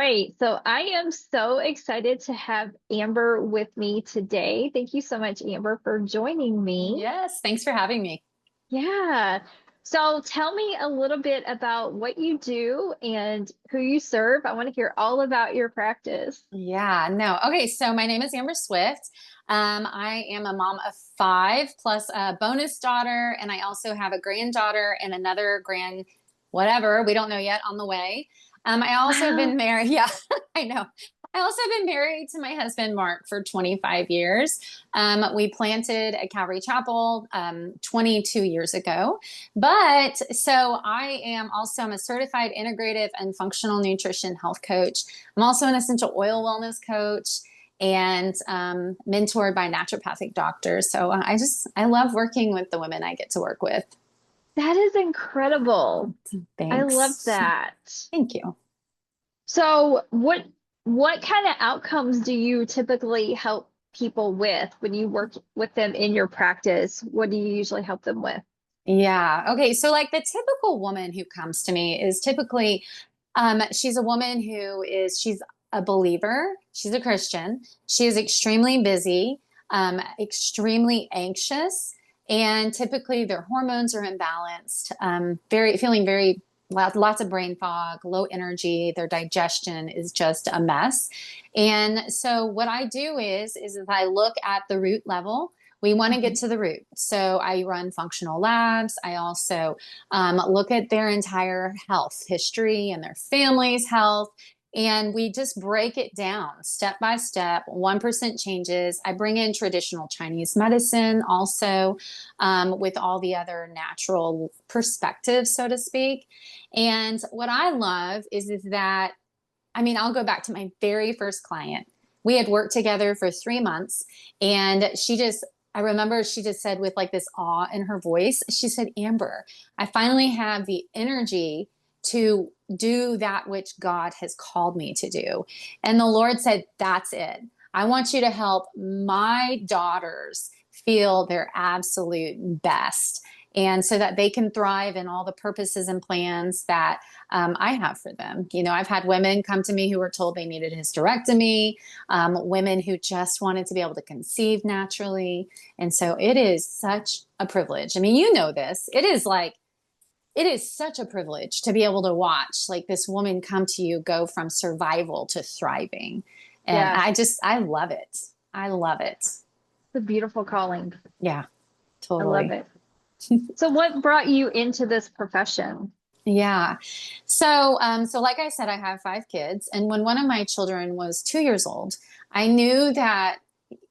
Right. So I am so excited to have Amber with me today. Thank you so much, Amber, for joining me. Yes, thanks for having me. Yeah. So tell me a little bit about what you do and who you serve. I want to hear all about your practice. Yeah, no. Okay, so my name is Amber Swift. I am a mom of five plus a bonus daughter, and I also have a granddaughter and another whatever, we don't know yet, on the way. I also have Wow. been married. Yeah, I know. I also have been married to my husband, Mark, for 25 years. We planted a Calvary Chapel 22 years ago. But so I'm a certified integrative and functional nutrition health coach. I'm also an essential oil wellness coach and mentored by naturopathic doctors. So I love working with the women I get to work with. That is incredible. I love Thanks. that. Thank you. So what kind of outcomes do you typically help people with when you work with them in your practice? What do you usually help them with? Yeah. Okay. So, like the typical woman who comes to me is typically, she's a woman she's a believer. She's a Christian. She is extremely busy, extremely anxious, and typically their hormones are imbalanced, feeling very, lots of brain fog, low energy. Their digestion is just a mess. And so what I do is I look at the root level. We want to get Mhm. to the root. So I run functional labs. I also look at their entire health history and their family's health. And we just break it down step by step, 1% changes. I bring in traditional Chinese medicine also, with all the other natural perspectives, so to speak. And what I love is that, I mean, I'll go back to my very first client. We had worked together for 3 months, and I remember she just said with like this awe in her voice, she said, Amber, I finally have the energy to do that which God has called me to do. And the Lord said, that's it. I want you to help my daughters feel their absolute best. And so that they can thrive in all the purposes and plans that I have for them. You know, I've had women come to me who were told they needed a hysterectomy, women who just wanted to be able to conceive naturally. And so it is such a privilege. I mean, you know this. It is such a privilege to be able to watch like this woman come to you go from survival to thriving. And Yeah, I love it. I love it. it's a beautiful calling. Yeah, I love totally. it. So what brought you into this profession? Yeah. So like I said, I have five kids, and when one of my children was 2 years old, I knew that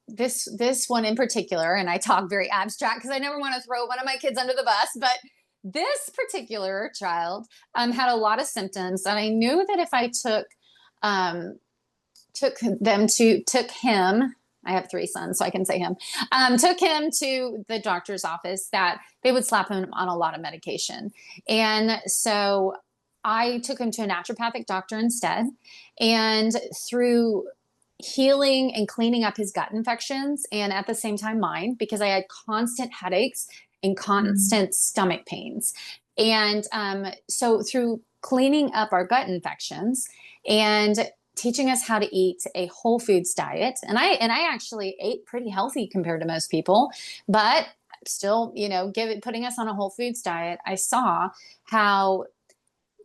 this one in particular, and I talk very abstract because I never want to throw one of my kids under the bus, but this particular child had a lot of symptoms, and I knew that if I um, took him, I have three sons, so I can say him, took him to the doctor's office, that they would slap him on a lot of medication. And so I took him to a naturopathic doctor instead. And through healing and cleaning up his gut infections, and at the same time mine, because I had constant headaches and Mm. constant stomach pains. And so through cleaning up our gut infections and teaching us how to eat a whole foods diet. And I actually ate pretty healthy compared to most people, but still, putting us on a whole foods diet, I saw how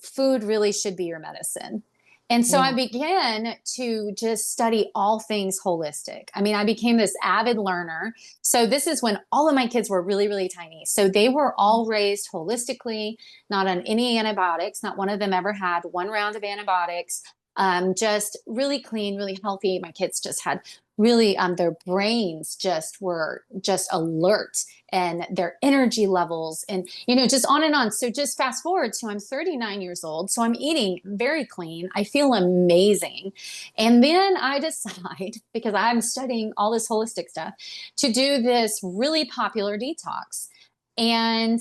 food really should be your medicine. And so I Yeah. began to just study all things holistic. I mean, I became this avid learner. So this is when all of my kids were really, really tiny. So they were all raised holistically, not on any antibiotics. Not one of them ever had one round of antibiotics. Just really clean, really healthy. My kids just had really, their brains just were just alert, and their energy levels, and just on and on. So just fast forward to, I'm 39 years old, so I'm eating very clean, I feel amazing. And then I decide, because I'm studying all this holistic stuff, to do this really popular detox. And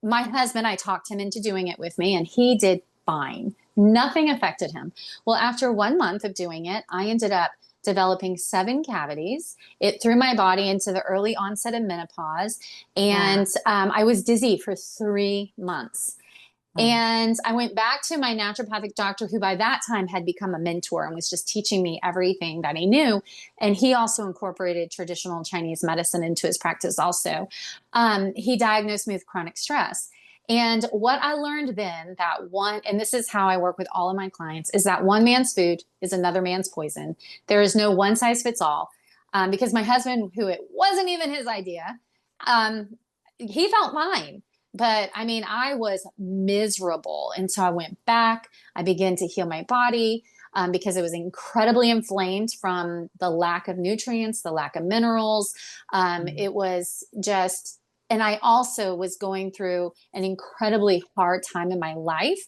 my husband, I talked him into doing it with me, and he did fine. Nothing affected him. Well, after 1 month of doing it, I ended up developing 7 cavities. It threw my body into the early onset of menopause, Wow. and I was dizzy for 3 months. Oh, And I went back to my naturopathic doctor, who by that time had become a mentor and was just teaching me everything that he knew. And he also incorporated traditional Chinese medicine into his practice also. He diagnosed me with chronic stress. And what I learned then, that one, and this is how I work with all of my clients, is that one man's food is another man's poison. There is no one size fits all. Because my husband, who it wasn't even his idea, um, he felt fine. But I mean, I was miserable. And so I went back. I began to heal my body because it was incredibly inflamed from the lack of nutrients, the lack of minerals. It was just, and I also was going through an incredibly hard time in my life,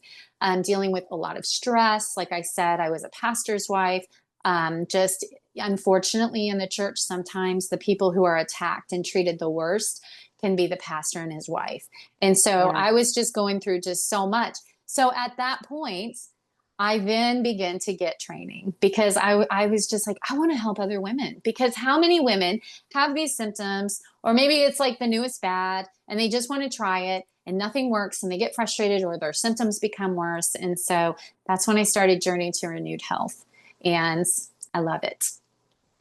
dealing with a lot of stress. Like I said, I was a pastor's wife. Just unfortunately, in the church, sometimes the people who are attacked and treated the worst can be the pastor and his wife. And so yeah. I was just going through just so much. So at that point, I then began to get training because I was just like, I want to help other women, because how many women have these symptoms, or maybe it's like the newest fad and they just want to try it and nothing works and they get frustrated or their symptoms become worse. And so that's when I started Journey to Renewed Health. And I love it.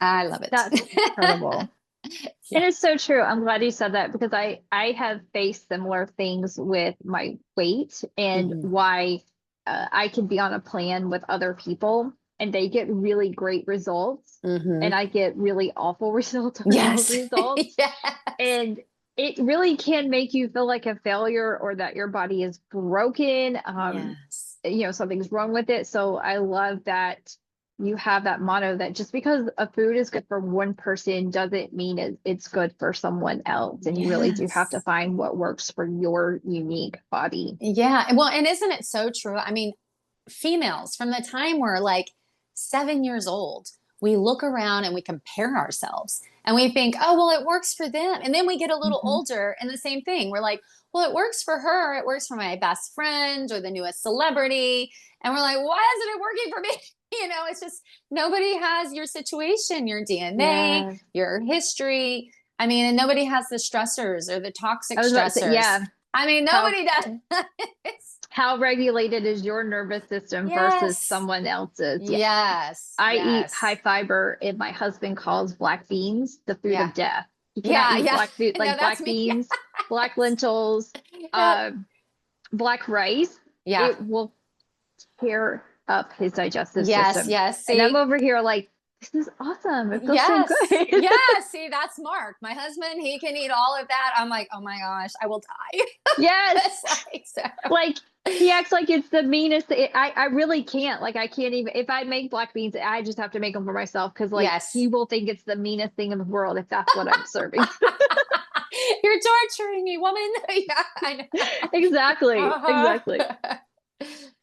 I love it. That's incredible. Yeah. And it's so true. I'm glad you said that because I have faced similar things with my weight and Mhm. why I can be on a plan with other people and they get really great results Mhm. and I get really awful results or no Yes. results. Yes. And it really can make you feel like a failure or that your body is broken. Yes. Something's wrong with it. So I love that you have that motto that just because a food is good for one person doesn't mean it's good for someone else. And you really do have to Yes. find what works for your unique body. Yeah. Well, and isn't it so true? I mean, females from the time we're like 7 years old, we look around and we compare ourselves and we think, oh, well, it works for them. And then we get a little Mhm. older and the same thing. We're like, well, it works for her. It works for my best friend or the newest celebrity. And we're like, why isn't it working for me? It's just nobody has your situation, your DNA, Yeah. your history. I mean, and nobody has the stressors or the toxic I was about to say, stressors. yeah, I mean, how nobody does. how regulated is your nervous system versus Yes. someone else's? Yeah. Yes. I eat high Yes. fiber and my husband calls black beans the food Yeah. of death. He cannot Yeah. eat Yeah. black food No, like that's black me. beans, black Yes. lentils, Yep. uh, black rice. Yeah. It will tear up his digestive Yes. system. Yes. And I'm See? over here like, this is awesome. It feels so Yes. good. Yeah. See, that's Mark. My husband, he can eat all of that. I'm like, oh my gosh, I will die. Yes. It's like so. Like he acts like it's the meanest I really can't. Like I can't even if I make black beans, I just have to make them for myself because like Yes. he will think it's the meanest thing in the world if that's what I'm serving. You're torturing me, woman. Yeah, I know. Exactly. Uh-huh. Exactly.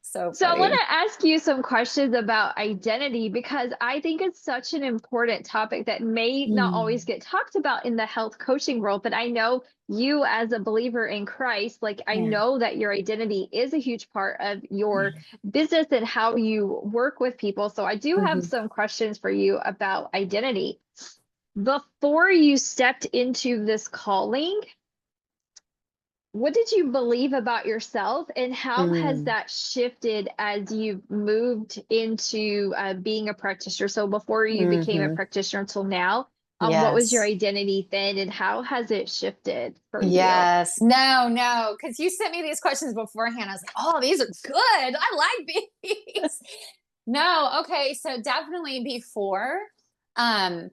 So So I want funny. to ask you some questions about identity because I think it's such an important topic that may not always Mm. get talked about in the health coaching world, but I know you as a believer in Christ, like I Yeah. know that your identity is a huge part of your Yeah. business and how you work with people. So I do have Mhm. some questions for you about identity. Before you stepped into this calling, what did you believe about yourself and how has Mm. that shifted as you've moved into being a practitioner? So before you became a Mhm. practitioner until now, what was your Yes. identity then and how has it shifted for you? Yes. No, no. Because you sent me these questions beforehand. I was like, oh, these are good. I like these. No, okay. So definitely before. Um,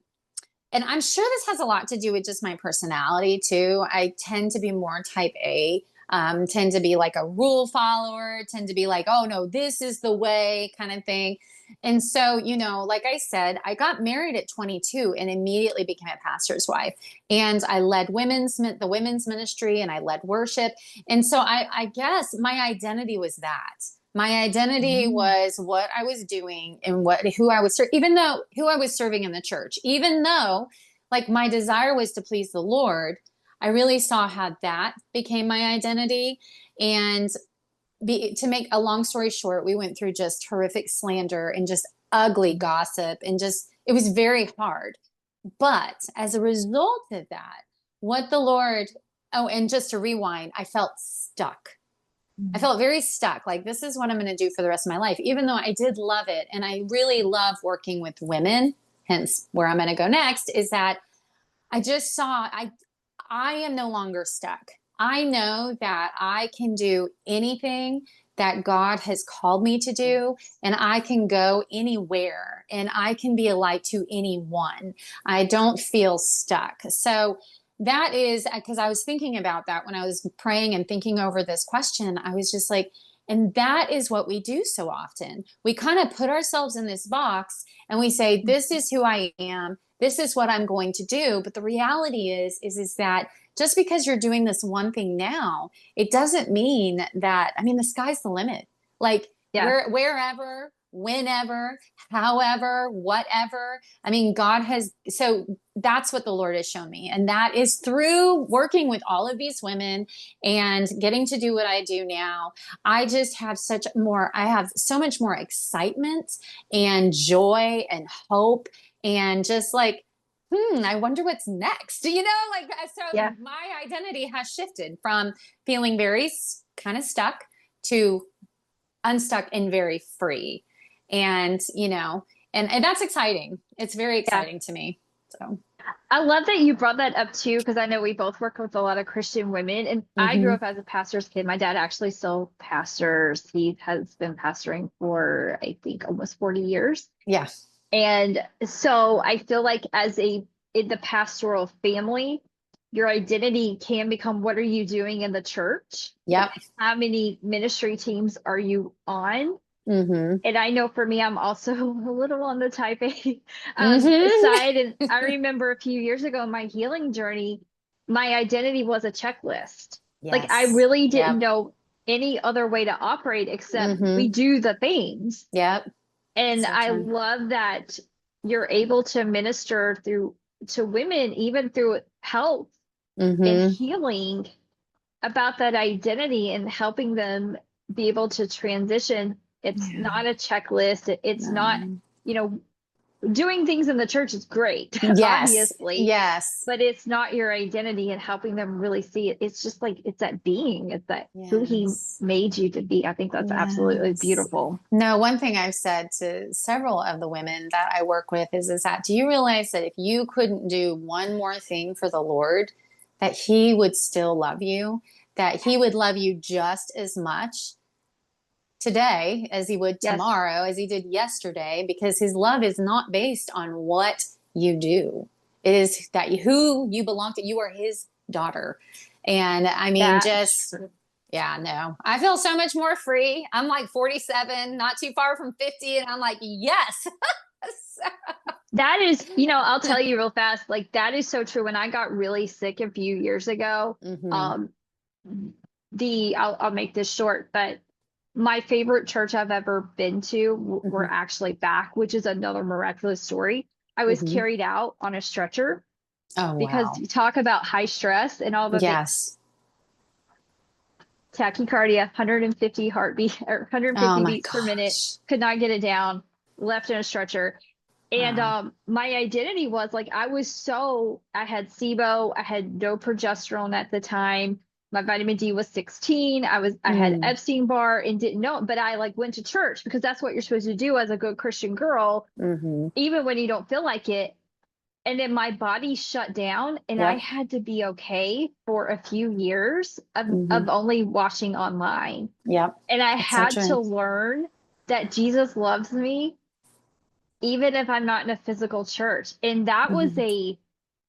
and I'm sure this has a lot to do with just my personality too. I tend to be more type A, tend to be like a rule follower, tend to be like, oh no, this is the way kind of thing. And so, like I said, I got married at 22 and immediately became a pastor's wife. And I led the women's ministry and I led worship. And so I guess my identity was that. My identity Mm. was what I was doing and who I was even though who I was serving in the church. Even though like my desire was to please the Lord, I really saw how that became my identity. And to make a long story short, we went through just horrific slander and just ugly gossip and just it was very hard. But as a result of that, what the Lord, oh, and just to rewind, I felt stuck. I felt very stuck. Like, this is what I'm going to do for the rest of my life, even though I did love it. And I really love working with women. Hence, where I'm going to go next is that I just saw I am no longer stuck. I know that I can do anything that God has called me to do, and I can go anywhere and I can be a light to anyone. I don't feel stuck. So that is because I was thinking about that when I was praying and thinking over this question. I was just like, and that is what we do so often. We kind of put ourselves in this box and we say, this is who I am. This is what I'm going to do. But the reality is that just because you're doing this one thing now, it doesn't mean that, I mean, the sky's the limit. Like, Yeah. wherever, whenever, however, whatever. I mean, God has, so that's what the Lord has shown me. And that is through working with all of these women and getting to do what I do now. I just have I have so much more excitement and joy and hope and just like, I wonder what's next. Like, so Yeah. my identity has shifted from feeling very kind of stuck to unstuck and very free. And, and that's exciting. It's very Yeah. exciting to me. So, I love that you brought that up too, because I know we both work with a lot of Christian women, and I grew hmm up as a pastor's kid. My dad actually still pastors. He has been pastoring for, I think, almost 40 years. yeah. And so I feel like in the pastoral family, your identity can become what are you doing in the church? Yep. How many ministry teams are you on? hmm And I know for me, I'm also a little on the type A hmm side. And I remember a few years ago in my healing journey, my identity was a checklist. Like I Yes. really didn't Yep. know any other way to operate except we hmm do the things. Yep. And So I true. love that you're able to minister through to women, even through health and hmm healing about that identity and helping them be able to transition. It's Yeah. not a checklist. It's not, No. you know, doing things in the church is great, Yes. obviously, Yes. but it's not your identity and helping them really see it. It's just like it's that being, it's that who he Yes. made you to be. I think that's absolutely Yes. beautiful. No, one thing I've said to several of the women that I work with is that do you realize that if you couldn't do one more thing for the Lord, that He would still love you, that He would love you just as much today as He would Yes. tomorrow, as He did yesterday, because His love is not based on what you do. It is that who you belong to. You are His daughter. And I mean, That's just true. yeah, no. I feel so much more free. I'm like 47, not too far from 50, and I'm like, yes. That is, I'll tell you real fast, like that is so true. When I got really sick a few years ago, hmm um, I'll make this short, but my favorite church I've ever been to were hmm actually back, which is another miraculous story. I was hmm carried out on a stretcher Oh, because wow. you talk about high stress and all the things, Yes. tachycardia, 150 heartbeat or Oh 150 my beats per minute, gosh. could not get it down, left in a stretcher. And Wow. my identity was like I had SIBO, I had no progesterone at the time. My vitamin D was 16. I had Mm. Epstein-Barr and didn't know, but I like went to church because that's what you're supposed to do as a good Christian girl, hmm even when you don't feel like it. And then my body shut down and I Yep. had to be okay for a few years hmm of only watching online. Yep. And I That's so had to true. learn that Jesus loves me even if I'm not in a physical church. And that was hmm a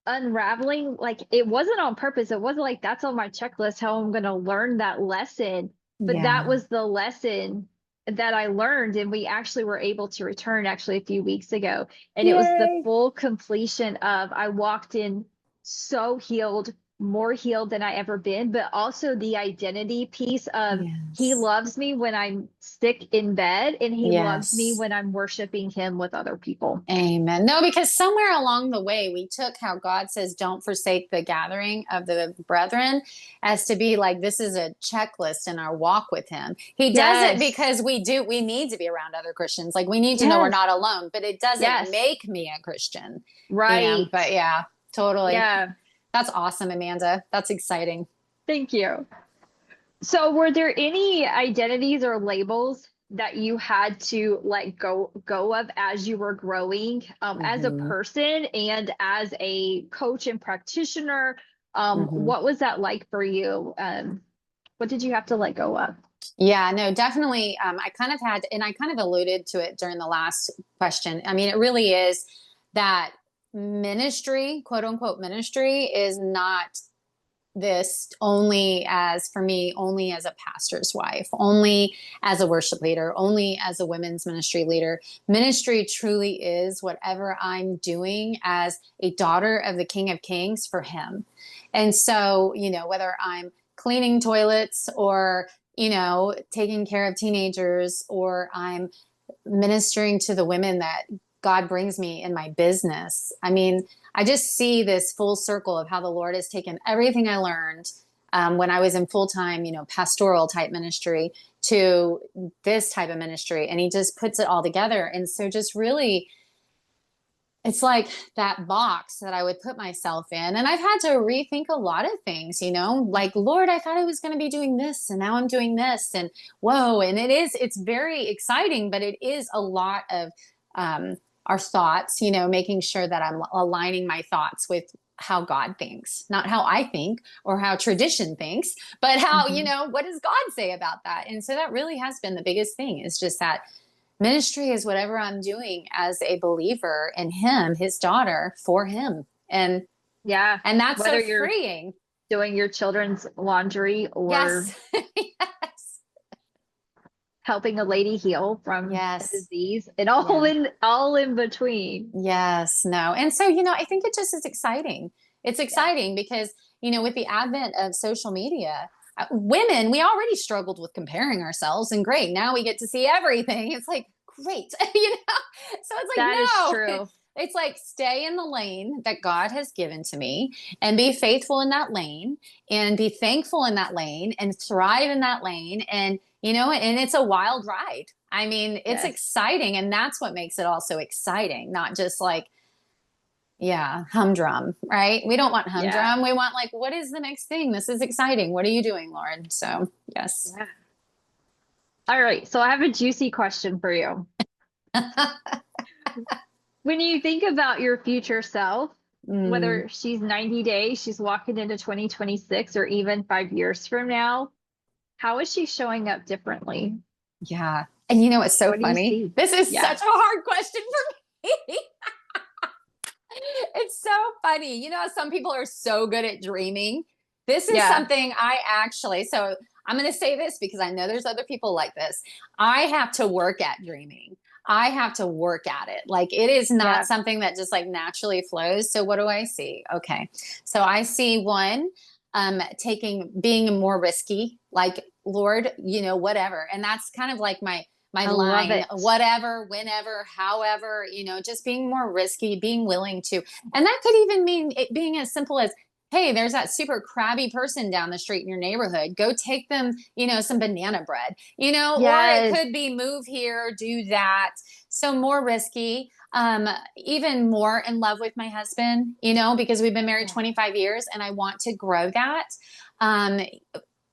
unraveling, like it wasn't on purpose. It wasn't like that's on my checklist how I'm going to learn that lesson, but that Yeah. was the lesson that I learned. And we actually were able to return actually a few weeks ago. And it was the Yay. full completion of I walked in so healed, more healed than I ever been, but also the identity piece of he Yes. loves me when I'm sick in bed and he loves me Yes. when I'm worshiping him with other people. Amen. No, because somewhere along the way, we took how God says, don't forsake the gathering of the brethren as to be like, this is a checklist in our walk with Him. He does it Yes. because we need to be around other Christians. Like, we need to know we're Yes. not alone, but it doesn't Yes. make me a Christian, but Right. yeah, totally. Yeah. That's awesome, Amanda. That's exciting. Thank you. So were there any identities or labels that you had to let go of as you were growing, as a Hmm. person and as a coach and practitioner? Hmm. What was that like for you? What did you have to let go of? Yeah, no, definitely. I kind of had, and I kind of alluded to it during the last question. I mean, it really is that ministry, quote unquote, ministry is not this only as for me, only as a pastor's wife, only as a worship leader, only as a women's ministry leader. Ministry truly is whatever I'm doing as a daughter of the King of Kings for him. And so, whether I'm cleaning toilets or, taking care of teenagers, or I'm ministering to the women that God brings me in my business. I mean, I just see this full circle of how the Lord has taken everything I learned when I was in full time, pastoral type ministry to this type of ministry, and He just puts it all together. And so, just really, it's like that box that I would put myself in. And I've had to rethink a lot of things, like, Lord, I thought I was going to be doing this and now I'm doing this. And whoa. And it's very exciting, but it is a lot of our thoughts, making sure that I'm aligning my thoughts with how God thinks, not how I think or how tradition thinks, but how, Mhm. what does God say about that? And so that really has been the biggest thing, is just that ministry is whatever I'm doing as a believer in him, his daughter, for him. Yeah, And that's so whether you're freeing. doing your children's laundry or Yes. Yes. helping a lady heal from a Yes. disease and Yeah. all in between. Yes. No. And so, I think it just is exciting. It's Yeah. exciting because, with the advent of social media, women, we already struggled with comparing ourselves, and great. Now we get to see everything. It's like, great. So it's like, That is no, true. it's like, stay in the lane that God has given to me and be faithful in that lane and be thankful in that lane and thrive in that lane. And it's a wild ride. I mean, it's Yes. exciting. And that's what makes it also exciting, not just like, yeah, humdrum, right? We don't want Yeah. humdrum. We want, like, what is the next thing? This is exciting. What are you doing, Lauren? So, yes. Yeah. All right. So I have a juicy question for you. When you think about your future self, Mm, whether she's 90 days, she's walking into 2026, or even 5 years from now, how is she showing up differently? yeah. And it's so What do you funny. see? This is Yeah. such a hard question for me. It's so funny. Some people are so good at dreaming. This is Yeah. something I actually, so I'm going to say this because I know there's other people like this. I have to work at dreaming. I have to work at it. Like, it is not Yeah. something that just like naturally flows. So what do I see? Okay. So I see one, being more risky, like, Lord, whatever. And that's kind of like my I love line, it. whatever, whenever, however, just being more risky, being willing to. And that could even mean it being as simple as, hey, there's that super crabby person down the street in your neighborhood. Go take them, some banana bread, or it Yes. could be move here, do that. So more risky. Even more in love with my husband, because we've been married Yeah. 25 years and I want to grow that. Um,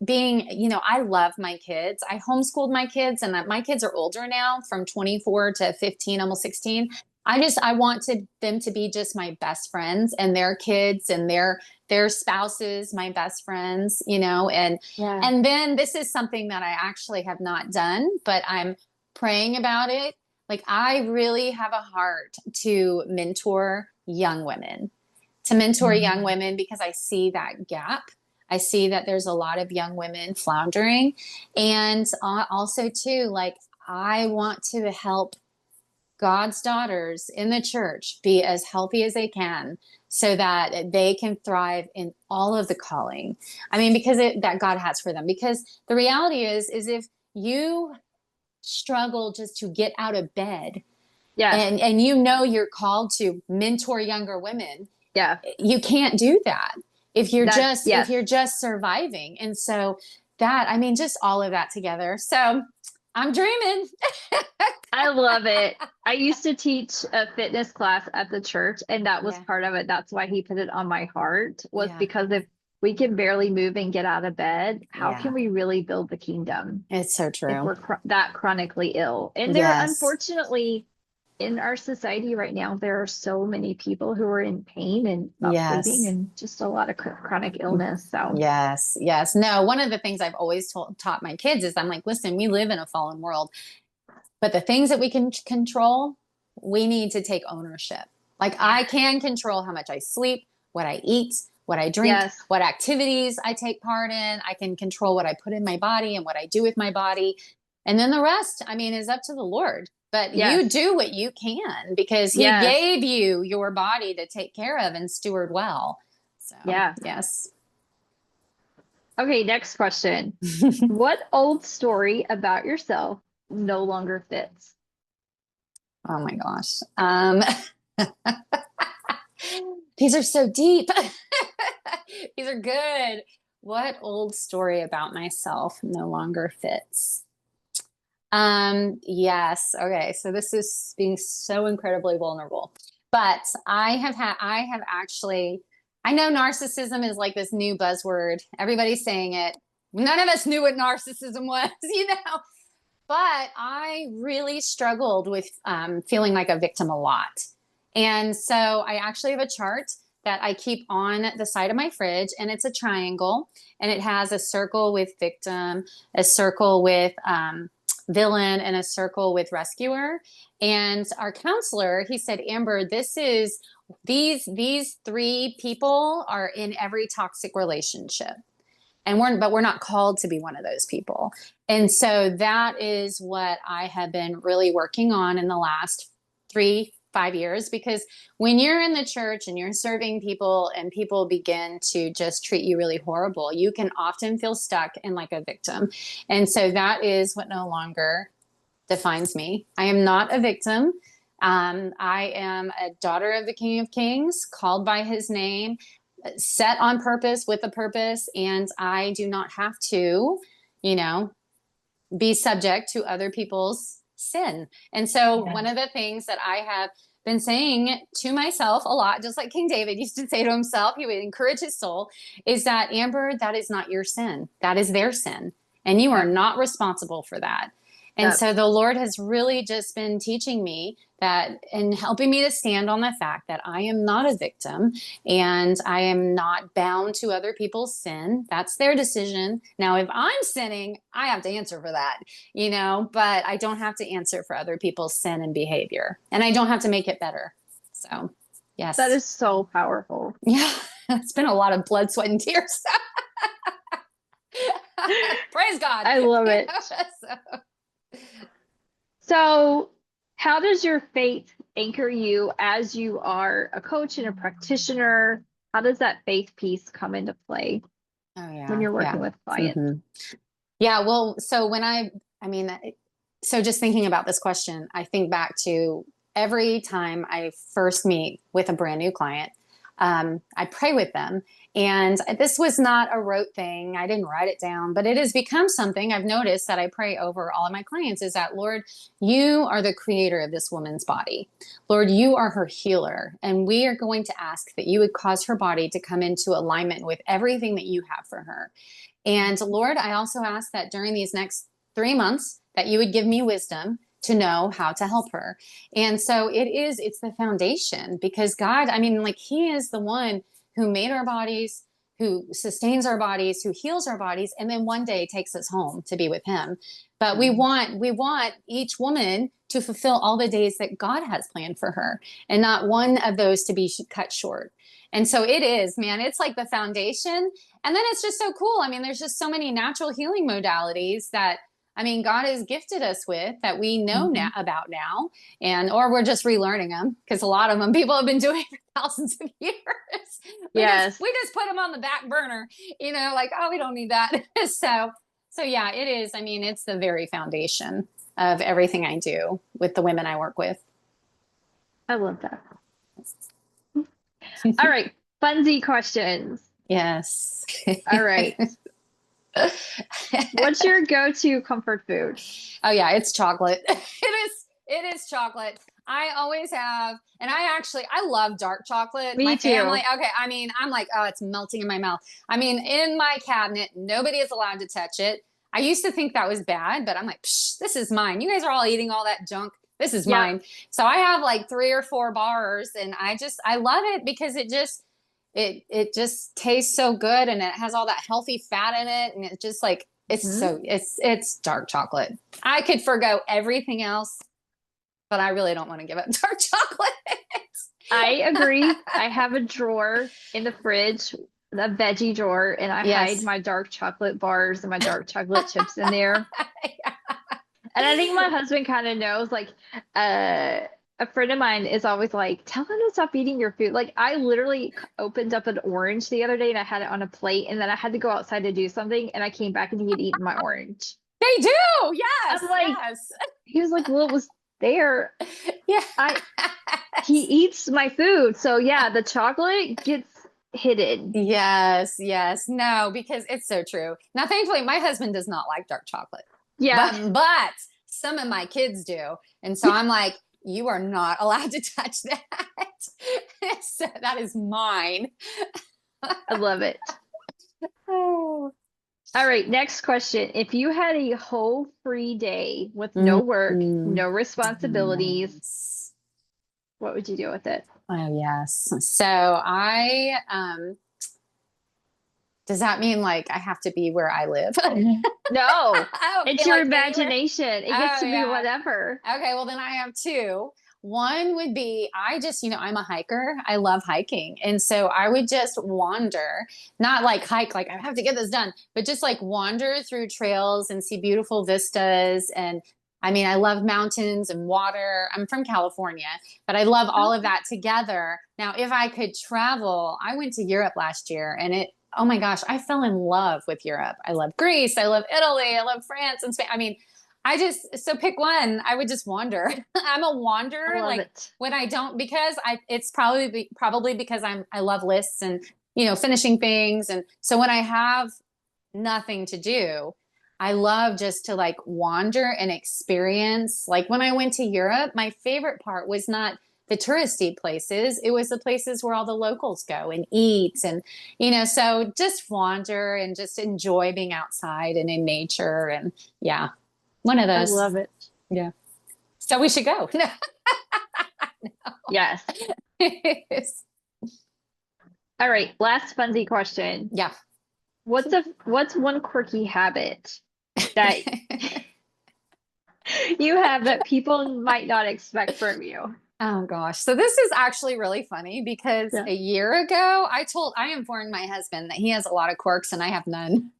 I love my kids. I homeschooled my kids, and that my kids are older now, from 24 to 15, almost 16. I want them to be just my best friends, and their kids and their spouses, my best friends, and Yeah. and then this is something that I actually have not done, but I'm praying about it. Like, I really have a heart to mentor young Mhm. women because I see that gap. I see that there's a lot of young women floundering. And also, too, like, I want to help God's daughters in the church be as healthy as they can so that they can thrive in all of the calling. I mean, that God has for them. Because the reality is if you struggle just to get out of bed, Yeah. and you're called to mentor younger women, Yeah. you can't do that if Yes. you're just surviving. And so that, I mean, just all of that together. So I'm dreaming. I love it. I used to teach a fitness class at the church, and that was Yeah. part of it. That's why he put it on my heart, was Yeah. because if we can barely move and get out of bed. How Yeah, can we really build the kingdom it's so if true. we're that chronically ill? And there, Yes. unfortunately, in our society right now, there are so many people who are in pain and not sleeping Yes. and just a lot of chronic illness. So, Yes. Yes. No, one of the things I've always taught my kids is I'm like, listen, we live in a fallen world, but the things that we can control, we need to take ownership. Like yeah. I can control how much I sleep, what I eat, what I drink, Yes. what activities I take part in. I can control what I put in my body and what I do with my body. And then the rest, I mean, is up to the Lord. But you Yes. do what you can because he Yes. gave you your body to take care of and steward well. So, Yeah. yes. Okay, next question. What old story about yourself no longer fits? Oh my gosh. These are so deep. These are good. What old story about myself no longer fits? Yes. Okay. So this is being so incredibly vulnerable. But I have actually, I know narcissism is like this new buzzword. Everybody's saying it. None of us knew what narcissism was, you know, but I really struggled with feeling like a victim a lot. And so I actually have a chart that I keep on the side of my fridge, and it's a triangle, and it has a circle with victim, a circle with villain, and a circle with rescuer. And our counselor, he said, Amber, this is these three people are in every toxic relationship, and we're not called to be one of those people. And so that is what I have been really working on in the last 3-5 years, because when you're in the church and you're serving people and people begin to just treat you really horrible, you can often feel stuck and like a victim. And so that is what no longer defines me. I am not a victim. I am a daughter of the King of Kings, called by his name, set on purpose with a purpose, and I do not have to, you know, be subject to other people's sin. And so Yeah. one of the things that I have been saying to myself a lot, just like King David used to say to himself, he would encourage his soul, is that Amber, that is not your sin. That is their sin. And you are Yep. not responsible for that. And Yep. so the Lord has really just been teaching me that and helping me to stand on the fact that I am not a victim and I am not bound to other people's sin. That's their decision. Now, if I'm sinning, I have to answer for that, you know, but I don't have to answer for other people's sin and behavior, and I don't have to make it better. So, That yes. is so powerful. Yeah, it's been a lot of blood, sweat, and tears. Praise God. I love You it. know, so. So, how does your faith anchor you as you are a coach and a practitioner? How does that faith piece come into play Oh when yeah, you're working yeah. with clients? Hmm. Yeah, well, so I mean, so just thinking about this question, I think back to every time I first meet with a brand new client, I pray with them. And this was not a rote thing. I didn't write it down, but it has become something I've noticed that I pray over all of my clients is that, Lord, you are the creator of this woman's body. Lord, you are her healer. And we are going to ask that you would cause her body to come into alignment with everything that you have for her. And Lord, I also ask that during these next 3 months that you would give me wisdom to know how to help her. And so it's the foundation because God, I mean, like he is the one who made our bodies, who sustains our bodies, who heals our bodies, and then one day takes us home to be with him. But we want each woman to fulfill all the days that God has planned for her and not one of those to be cut short. And so it is, man, it's like the foundation. And then it's just so cool. I mean, there's just so many natural healing modalities that I mean, God has gifted us with that we know Mhm. about now, and or we're just relearning them because a lot of them people have been doing for thousands of years. Yes, We just put them on the back burner, you know, like oh, we don't need that. So yeah, it is. I mean, it's the very foundation of everything I do with the women I work with. I love that. All right, funsy questions. Yes. All right. What's your go-to comfort food? Oh yeah, it's chocolate. It is chocolate. I always have, and I love dark chocolate. Me My family, too. okay, I mean, I'm like, oh, it's melting in my mouth. I mean, in my cabinet, nobody is allowed to touch it. I used to think that was bad, but I'm like, psh, this is mine. You guys are all eating all that junk. This is Yep. mine. So I have like 3 or 4 bars, and I love it because it just tastes so good, and it has all that healthy fat in it, and it's just like Mhm. it's dark chocolate. I could forgo everything else, but I really don't want to give up dark chocolate. I agree. I have a drawer in the fridge, the veggie drawer, and I hide Yes. my dark chocolate bars and my dark chocolate chips in there. And I think my husband kind of knows, like, uh, a friend of mine is always like, tell him to stop eating your food. Like, I literally opened up an orange the other day and I had it on a plate, and then I had to go outside to do something, and I came back and he had eaten my orange. They do. Yes. I'm like, Yes. he was like, well, it was there. Yes. I He eats my food. So yeah, the chocolate gets hidden. Yes, yes. No, because it's so true. Now, thankfully, my husband does not like dark chocolate, Yeah. but some of my kids do. And so I'm like, you are not allowed to touch that. So that is mine. I love it. Oh. All right, next question. If you had a whole free day with no work, Mm, no responsibilities, yes. what would you do with it? Oh, yes. So does that mean like I have to be where I live? No, Oh, it's okay, your like anywhere. imagination. It gets Oh, to be yeah. whatever. Okay, well, then I have two. One would be I'm a hiker. I love hiking. And so I would just wander, not like hike, like I have to get this done, but just like wander through trails and see beautiful vistas. And I mean, I love mountains and water. I'm from California, but I love all of Okay. that together. Now, if I could travel, I went to Europe last year, and oh my gosh, I fell in love with Europe. I love Greece. I love Italy. I love France and Spain. I mean, so pick one. I would just wander. I'm a I wanderer. love Like it. when I don't, because it's probably because I love lists and, finishing things. And so when I have nothing to do, I love just to like wander and experience. Like when I went to Europe, my favorite part was not the touristy places. It was the places where all the locals go and eat. And, so just wander and just enjoy being outside and in nature. And yeah, one of I those. love it. Yeah. So we should go. Yes. All right, last funsy question. Yeah. What's one quirky habit that you have that people might not expect from you? Oh gosh. So this is actually really funny because Yeah. a year ago I informed my husband that he has a lot of quirks and I have none.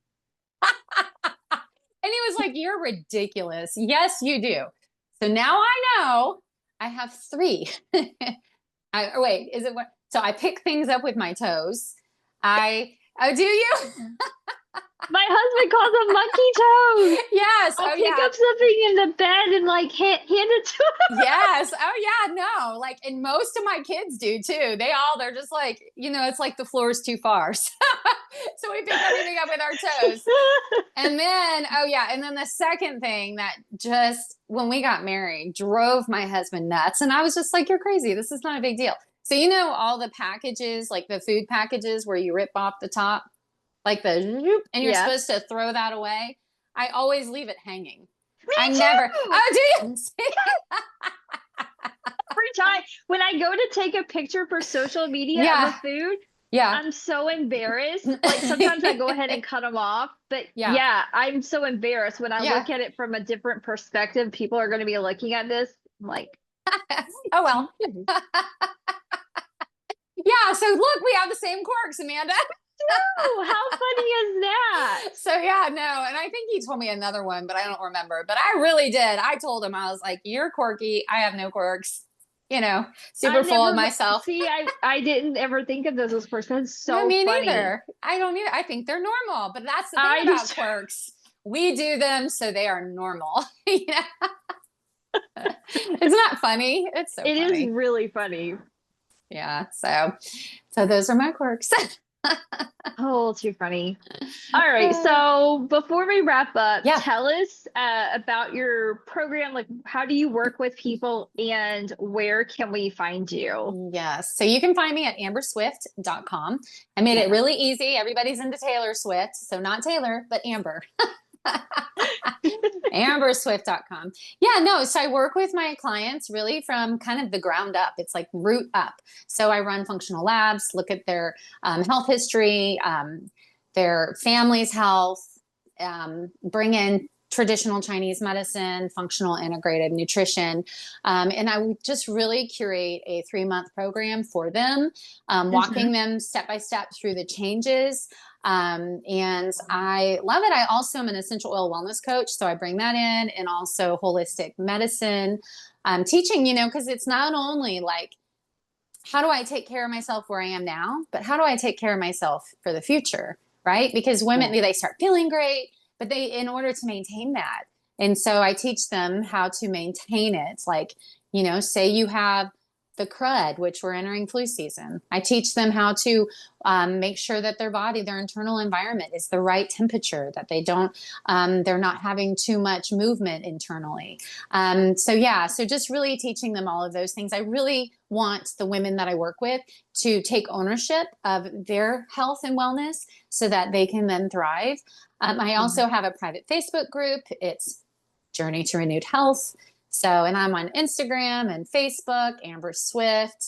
And he was like, "You're ridiculous." Yes, you do. So now I know I have three. Wait, is it what? So I pick things up with my toes. Oh, do you? My husband calls them monkey toes. Yes. I'll Oh, pick yeah. up something in the bed and like hand it to him. Yes. Oh, yeah. No, like, and most of my kids do too. They're just like, it's like the floor is too far. So we pick everything up with our toes. And then, oh, yeah. And then the second thing that just when we got married drove my husband nuts. And I was just like, you're crazy. This is not a big deal. So, all the packages, like the food packages where you rip off the top, like and you're Yeah. supposed to throw that away. I always leave it hanging. Me I never, too. oh, do you? Every time when I go to take a picture for social media of a Yeah. food, Yeah. I'm so embarrassed. Like sometimes I go ahead and cut them off, but Yeah. yeah, I'm so embarrassed when I Yeah. look at it from a different perspective. People are going to be looking at this. I'm like, Oh, well. Yeah. So look, we have the same quirks, Amanda. oh, how funny is that? So yeah, no, and I think he told me another one, but I don't remember. But I really did. I told him, I was like, "You're quirky. I have no quirks." I Super full of never myself. see. I didn't ever think of those as quirks. That's No, so me funny. never. I don't either. I think they're normal, but that's the thing I about just quirks. We do them so they are normal. Isn't that funny? It's so it is funny. really funny. Yeah. So those are my quirks. Oh, too funny. All right. So before we wrap up, Yeah. tell us about your program. Like, how do you work with people and where can we find you? Yes. So you can find me at amberswift.com. I made it really easy. Everybody's into Taylor Swift. So not Taylor, but Amber. amberswift.com. Yeah, no, so I work with my clients really from kind of the ground up. It's like root up. So I run functional labs, look at their health history, their family's health, bring in traditional Chinese medicine, functional integrated nutrition. And I would just really curate a 3-month program for them, walking Hmm. them step by step through the changes. And I love it. I also am an essential oil wellness coach. So I bring that in, and also holistic medicine, teaching, because it's not only like, how do I take care of myself where I am now, but how do I take care of myself for the future? Right. Because women, Yeah. they start feeling great, but in order to maintain that. And so I teach them how to maintain it. Like, say you have the crud, which we're entering flu season. I teach them how to make sure that their body, their internal environment is the right temperature, that they're not having too much movement internally. So just really teaching them all of those things. I really want the women that I work with to take ownership of their health and wellness so that they can then thrive. I also have a private Facebook group. It's Journey to Renewed Health. So, and I'm on Instagram and Facebook, Amber Swift.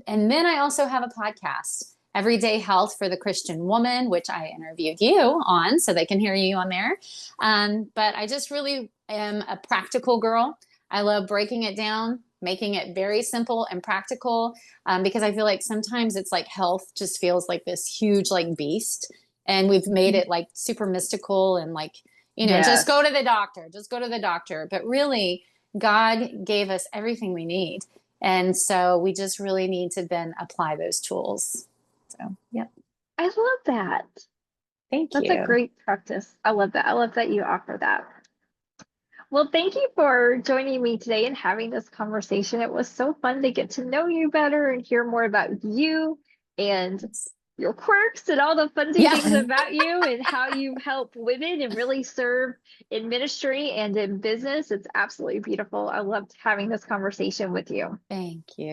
And then I also have a podcast, Everyday Health for the Christian Woman, which I interviewed you on, so they can hear you on there. But I just really am a practical girl. I love breaking it down, making it very simple and practical, because I feel like sometimes it's like health just feels like this huge like beast, and we've made it like super mystical and like, just go Yes. to the doctor, just go to the doctor. But really, God gave us everything we need. And so we just really need to then apply those tools. So, yeah, I love that. thank That's a you. great practice. I love that. I love that you offer that. Well, thank you for joining me today and having this conversation. It was so fun to get to know you better and hear more about you and your quirks and all the funsy things Yeah, about you and how you help women and really serve in ministry and in business. It's absolutely beautiful. I loved having this conversation with you. thank you.